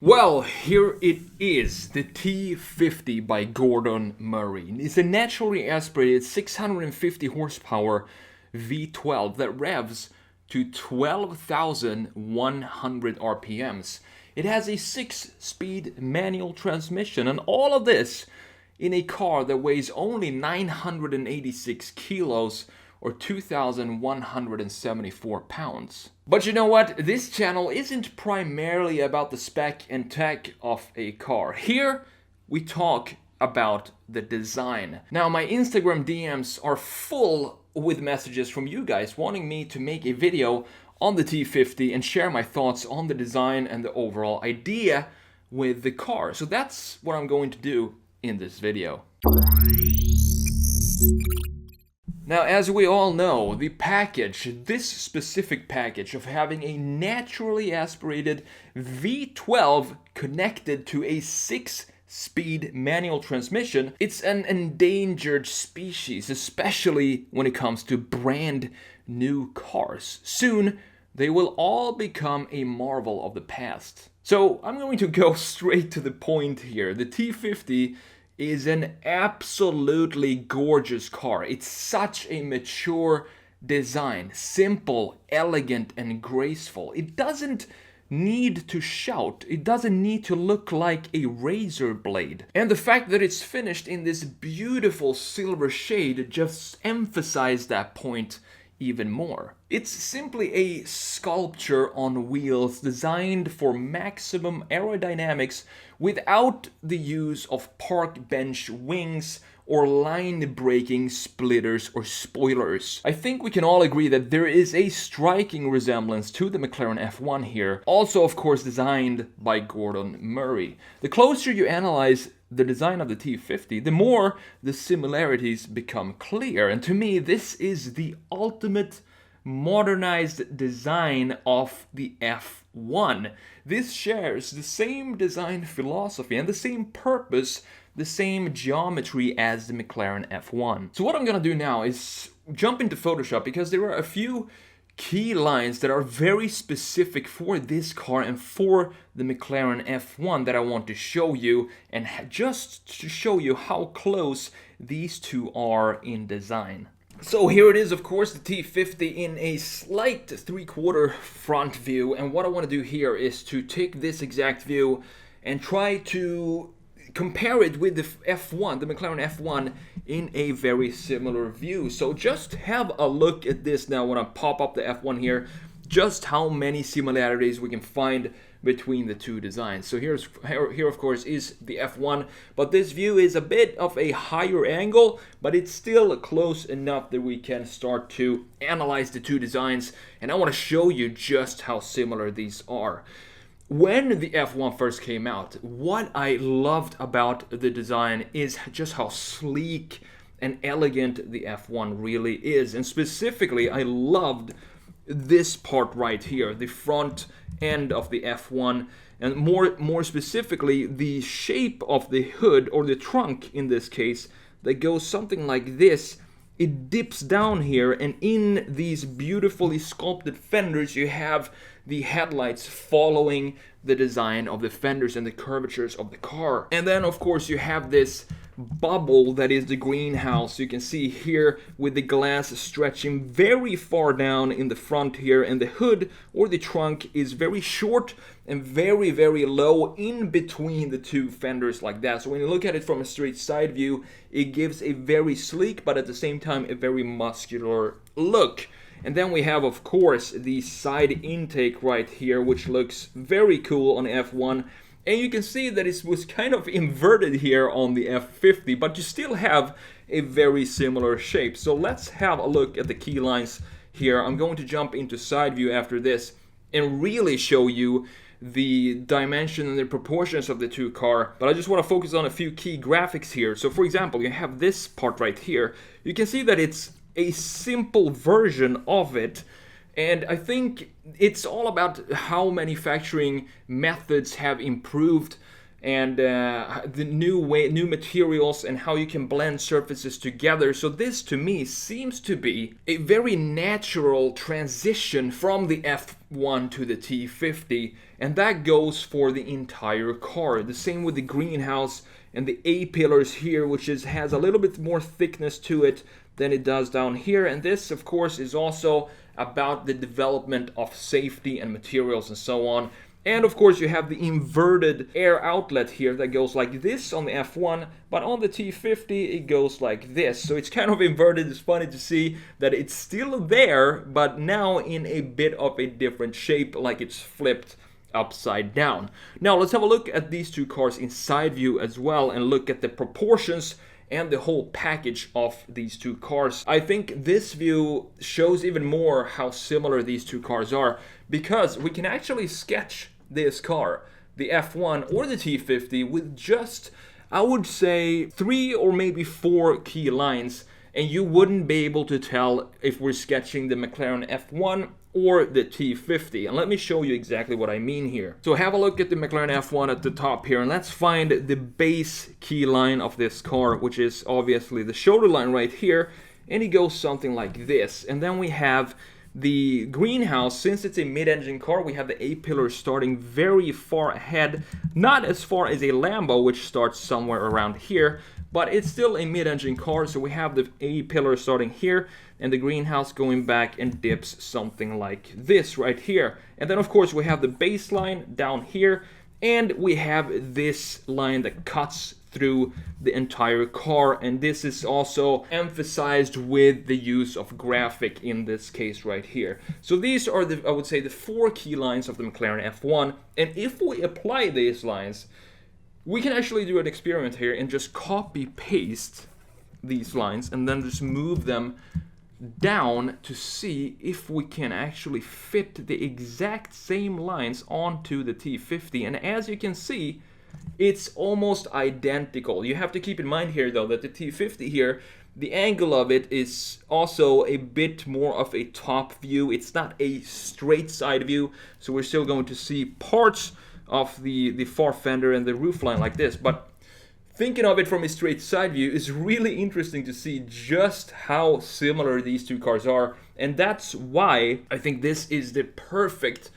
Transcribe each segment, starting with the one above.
Well, here it is, the T50 by Gordon Murray. It's a naturally aspirated 650 horsepower V12 that revs to 12,100 RPMs. It has a 6-speed manual transmission, and all of this in a car that weighs only 986 kilos or 2,174 pounds. But you know what? This channel isn't primarily about the spec and tech of a car. Here, we talk about the design. Now, my Instagram DMs are full with messages from you guys wanting me to make a video on the T50 and share my thoughts on the design and the overall idea with the car. So that's what I'm going to do in this video. Now, as we all know, the package, this specific package of having a naturally aspirated V12 connected to a 6-speed manual transmission, it's an endangered species, especially when it comes to brand new cars. Soon, they will all become a marvel of the past. So, I'm going to go straight to the point here. The T50 is an absolutely gorgeous car. It's such a mature design, simple, elegant, and graceful. It doesn't need to shout. It doesn't need to look like a razor blade. And the fact that it's finished in this beautiful silver shade just emphasizes that point even more. It's simply a sculpture on wheels designed for maximum aerodynamics without the use of park bench wings or line braking splitters or spoilers. I think we can all agree that there is a striking resemblance to the McLaren F1 here, also of course designed by Gordon Murray. The closer you analyze the design of the T50, the more the similarities become clear. And to me, this is the ultimate modernized design of the F1. This shares the same design philosophy and the same purpose, the same geometry as the McLaren F1. So what I'm gonna do now is jump into Photoshop because there are a few key lines that are very specific for this car and for the McLaren F1 that I want to show you, and just to show you how close these two are in design. So here it is, of course, the T50 in a slight 3/4 front view, and what I want to do here is to take this exact view and try to compare it with the F1, the McLaren F1, in a very similar view. So just have a look at this now when I pop up the F1 here, just how many similarities we can find between the two designs. So here of course is the F1, but this view is a bit of a higher angle, but it's still close enough that we can start to analyze the two designs, and I want to show you just how similar these are. When the F1 first came out, what I loved about the design is just how sleek and elegant the F1 really is. And specifically, I loved this part right here, the front end of the F1, and more specifically, the shape of the hood, or the trunk in this case, that goes something like this. It dips down here, and in these beautifully sculpted fenders, you have the headlights following the design of the fenders and the curvatures of the car. And then, of course, you have this bubble that is the greenhouse. You can see here with the glass stretching very far down in the front here, and the hood or the trunk is very short and very, very low in between the two fenders like that. So when you look at it from a straight side view, it gives a very sleek but at the same time a very muscular look. And then we have, of course, the side intake right here, which looks very cool on F1. And you can see that it was kind of inverted here on the F50, but you still have a very similar shape. So let's have a look at the key lines here. I'm going to jump into side view after this and really show you the dimension and the proportions of the two cars. But I just want to focus on a few key graphics here. So for example, you have this part right here. You can see that it's a simple version of it, and I think it's all about how manufacturing methods have improved and the new materials and how you can blend surfaces together. So this to me seems to be a very natural transition from the F1 to the T50, and that goes for the entire car. The same with the greenhouse and the A-pillars here, which has a little bit more thickness to it than it does down here. And this, of course, is also about the development of safety and materials and so on. And of course you have the inverted air outlet here that goes like this on the F1, but on the T50 it goes like this. So it's kind of inverted. It's funny to see that it's still there, but now in a bit of a different shape, like it's flipped upside down. Now let's have a look at these two cars in side view as well and look at the proportions and the whole package of these two cars. I think this view shows even more how similar these two cars are, because we can actually sketch this car, the F1 or the T50, with just, I would say, 3 or maybe 4 key lines, and you wouldn't be able to tell if we're sketching the McLaren F1 or the T50. And let me show you exactly what I mean here. So have a look at the McLaren F1 at the top here, and let's find the base key line of this car, which is obviously the shoulder line right here, and it goes something like this. And then we have the greenhouse. Since it's a mid-engine car, we have the A-pillar starting very far ahead, not as far as a Lambo, which starts somewhere around here, but it's still a mid-engine car. So we have the A-pillar starting here, and the greenhouse going back and dips something like this right here. And then of course we have the baseline down here, and we have this line that cuts through the entire car, and this is also emphasized with the use of graphic in this case right here. So these are I would say the 4 key lines of the McLaren F1, and if we apply these lines, we can actually do an experiment here and just copy paste these lines and then just move them down to see if we can actually fit the exact same lines onto the T50. And as you can see, it's almost identical. You have to keep in mind here though that the T50 here, the angle of it is also a bit more of a top view. It's not a straight side view, so we're still going to see parts of the far fender and the roofline like this. But thinking of it from a straight side view is really interesting to see just how similar these two cars are, and that's why I think this is the perfect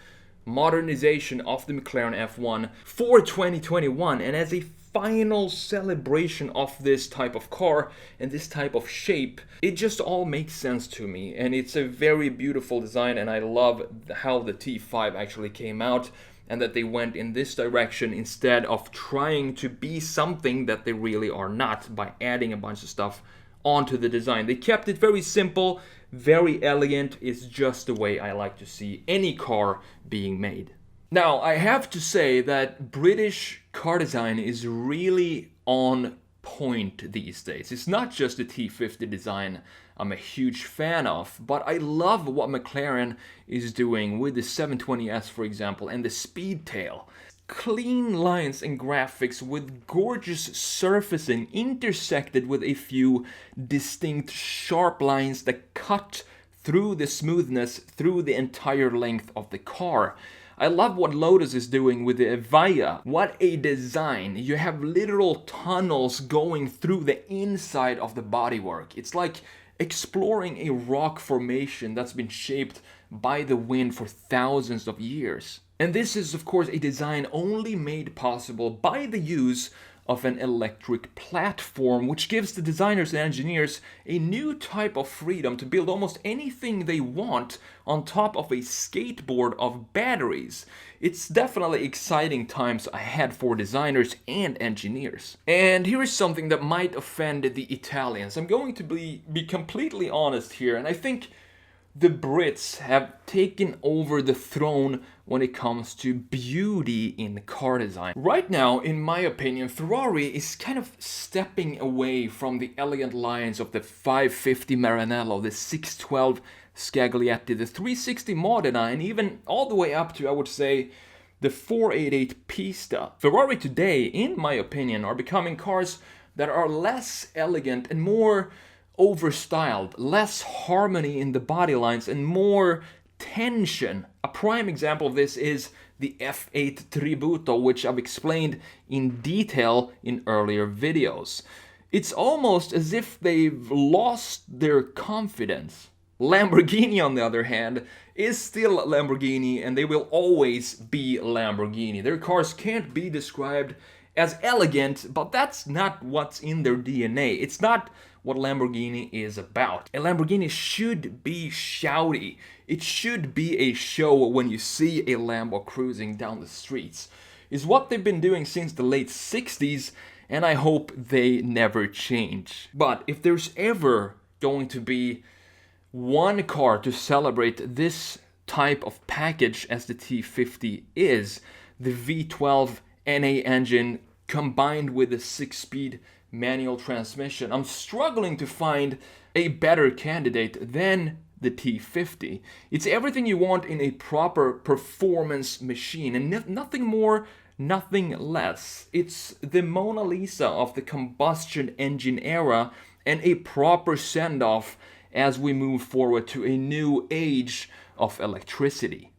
modernization of the McLaren F1 for 2021. And as a final celebration of this type of car and this type of shape, it just all makes sense to me, and it's a very beautiful design, and I love how the T5 actually came out and that they went in this direction instead of trying to be something that they really are not by adding a bunch of stuff onto the design. They kept it very simple, very elegant. It's just the way I like to see any car being made. Now, I have to say that British car design is really on point these days. It's not just the T50 design I'm a huge fan of, but I love what McLaren is doing with the 720S, for example, and the Speedtail. Clean lines and graphics with gorgeous surfacing intersected with a few distinct sharp lines that cut through the smoothness through the entire length of the car. I love what Lotus is doing with the Evija. What a design. You have literal tunnels going through the inside of the bodywork. It's like exploring a rock formation that's been shaped by the wind for thousands of years. And this is of course a design only made possible by the use of an electric platform, which gives the designers and engineers a new type of freedom to build almost anything they want on top of a skateboard of batteries. It's definitely exciting times ahead for designers and engineers. And here is something that might offend the Italians. I'm going to be completely honest here, and I think the Brits have taken over the throne when it comes to beauty in car design. Right now, in my opinion, Ferrari is kind of stepping away from the elegant lines of the 550 Maranello, the 612 Scaglietti, the 360 Modena, and even all the way up to, I would say, the 488 Pista. Ferrari today, in my opinion, are becoming cars that are less elegant and more overstyled, less harmony in the body lines and more tension. A prime example of this is the F8 Tributo, which I've explained in detail in earlier videos. It's almost as if they've lost their confidence. Lamborghini, on the other hand, is still Lamborghini, and they will always be Lamborghini. Their cars can't be described as elegant, but that's not what's in their DNA. It's not what Lamborghini is about. A Lamborghini should be shouty. It should be a show when you see a Lambo cruising down the streets. It's what they've been doing since the late 60s, and I hope they never change. But if there's ever going to be one car to celebrate this type of package as the T50 is, the V12 NA engine combined with a 6-speed manual transmission, I'm struggling to find a better candidate than the T50. It's everything you want in a proper performance machine, and nothing more, nothing less. It's the Mona Lisa of the combustion engine era and a proper send-off as we move forward to a new age of electricity.